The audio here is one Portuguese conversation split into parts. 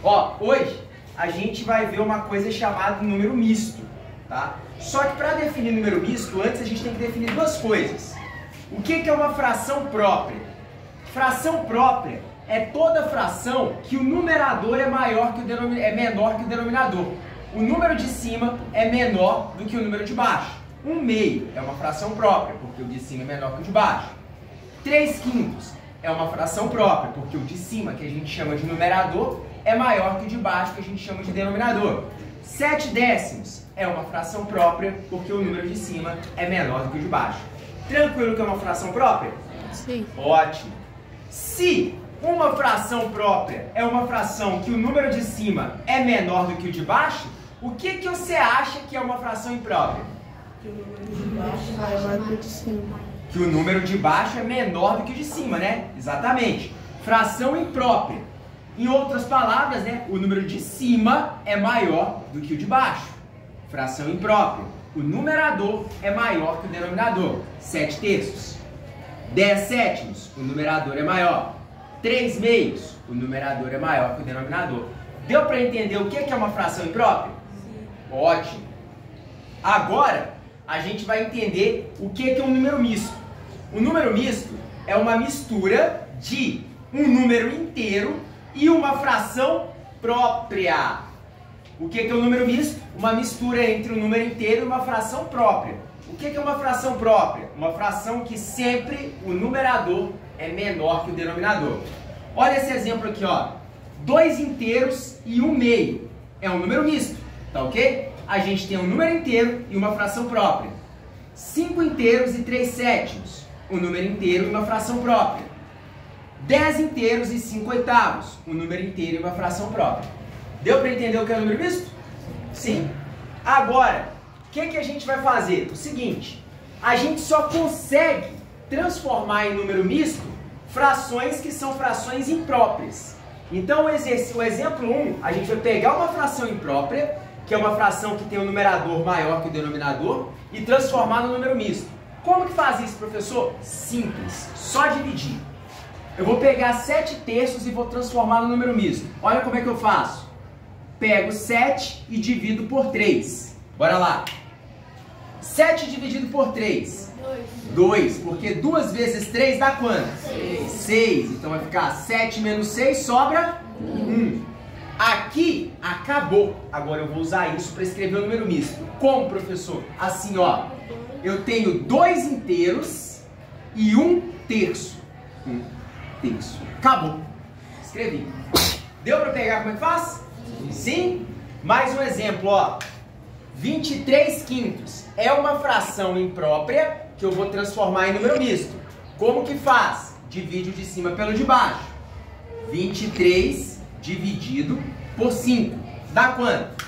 Ó, hoje a gente vai ver uma coisa chamada número misto, tá? Só que para definir número misto, antes a gente tem que definir duas coisas. O que é uma fração própria? Fração própria é toda fração que o numerador é menor que o denominador. O número de cima é menor do que o número de baixo. 1/2 é uma fração própria, porque o de cima é menor que o de baixo. 3/5 é uma fração própria, porque o de cima, que a gente chama de numerador, é maior que o de baixo, que a gente chama de denominador. 7/10 é uma fração própria, porque o número de cima é menor do que o de baixo. Tranquilo que é uma fração própria? Sim. Ótimo. Se uma fração própria é uma fração que o número de cima é menor do que o de baixo, o que você acha que é uma fração imprópria? Que o número de baixo é maior que o de cima. Que o número de baixo é menor do que o de cima, né? Exatamente. Fração imprópria. Em outras palavras, né? O número de cima é maior do que o de baixo. Fração imprópria. O numerador é maior que o denominador. 7/3. 10/7. O numerador é maior. 3/2. O numerador é maior que o denominador. Deu para entender o que é uma fração imprópria? Sim. Ótimo. Agora, a gente vai entender o que é um número misto. O número misto é uma mistura de um número inteiro e uma fração própria. O que é um número misto? Uma mistura entre um número inteiro e uma fração própria. O que é uma fração própria? Uma fração que sempre o numerador é menor que o denominador. Olha esse exemplo aqui, ó. 2 inteiros e 1/2 é um número misto, tá ok? A gente tem um número inteiro e uma fração própria. 5 inteiros e 3/7, um número inteiro e uma fração própria. 10 inteiros e 5/8, um número inteiro e uma fração própria. Deu para entender o que é número misto? Sim. Agora, o que a gente vai fazer? O seguinte, a gente só consegue transformar em número misto frações que são frações impróprias. Então, o exemplo 1, a gente vai pegar uma fração imprópria, que é uma fração que tem um numerador maior que o denominador, e transformar no número misto. Como que faz isso, professor? Simples, só dividir. Eu vou pegar 7/3 e vou transformar no número misto. Olha como é que eu faço. Pego 7 e divido por 3. Bora lá. 7 dividido por 3. 2, porque 2 vezes 3 dá quanto? 6. Então vai ficar 7 menos 6, sobra 1. Aqui, acabou. Agora eu vou usar isso para escrever o número misto. Como, professor? Assim, ó. Eu tenho 2 inteiros e 1/3. 1/3. Acabou. Escrevi. Deu para pegar como é que faz? Sim? Mais um exemplo, ó. 23/5 é uma fração imprópria que eu vou transformar em número misto. Como que faz? Divide o de cima pelo de baixo. 23 dividido por 5. Dá quanto?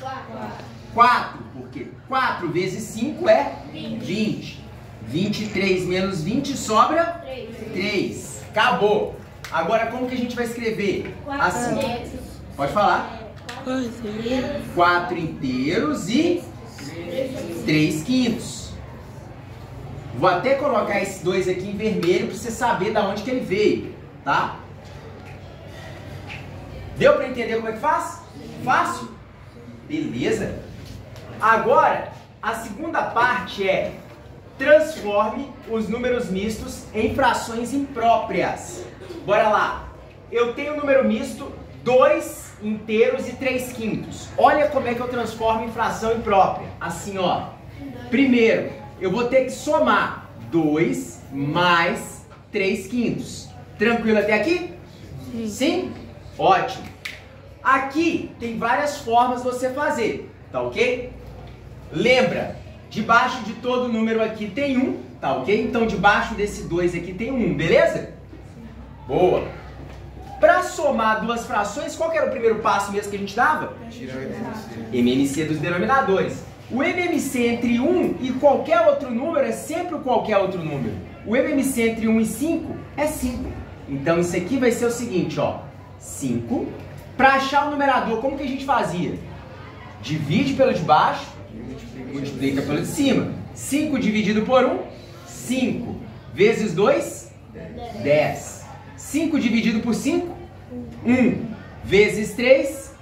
4. Porque 4 vezes 5 é 20. 23 menos 20 sobra 3. Acabou. Agora como que a gente vai escrever? Assim. Pode falar. 4 inteiros e 3/5. Vou até colocar esses dois aqui em vermelho para você saber de onde que ele veio, tá? Deu para entender como é que faz? Fácil? Beleza? Agora, a segunda parte é transforme os números mistos em frações impróprias. Bora lá. Eu tenho um número misto 2 inteiros e 3/5. Olha como é que eu transformo em fração imprópria. Assim, ó. Primeiro, eu vou ter que somar 2 mais 3/5. Tranquilo até aqui? Sim. Sim? Ótimo. Aqui tem várias formas de você fazer, tá ok? Lembra, debaixo de todo número aqui tem 1, tá ok? Então debaixo desse 2 aqui tem 1, beleza? Boa. Para somar duas frações, qual que era o primeiro passo mesmo que a gente dava? Tirar o MMC. MMC dos denominadores. O MMC entre 1 e qualquer outro número é sempre o qualquer outro número. O MMC entre 1 e 5 é 5. Então isso aqui vai ser o seguinte, ó. 5. Para achar o numerador, como que a gente fazia? Divide pelo de baixo, multiplica pelo de cima. 5 dividido por 1, 5. Vezes 2, 10. 5 dividido por 5, 1. Vezes 3,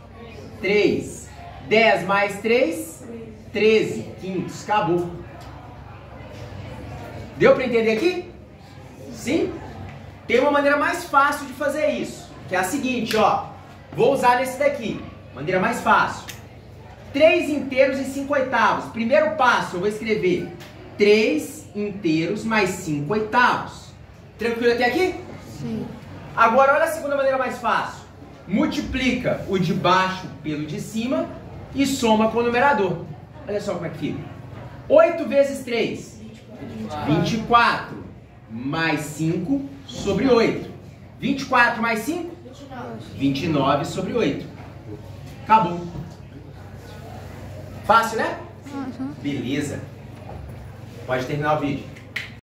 3. 10 mais 3, 13 quintos. Acabou. Deu para entender aqui? Sim? Tem uma maneira mais fácil de fazer isso, que é a seguinte, ó. Vou usar nesse daqui. Maneira mais fácil. 3 inteiros e 5 oitavos. Primeiro passo, eu vou escrever 3 inteiros mais 5 oitavos. Tranquilo até aqui? Sim. Agora, olha a segunda maneira mais fácil. Multiplica o de baixo pelo de cima e soma com o numerador. Olha só como é que fica. 8 vezes 3. 24. Mais 5 sobre 8. 24 mais 5? 29 sobre 8. Acabou. Fácil, né? Uhum. Beleza. Pode terminar o vídeo.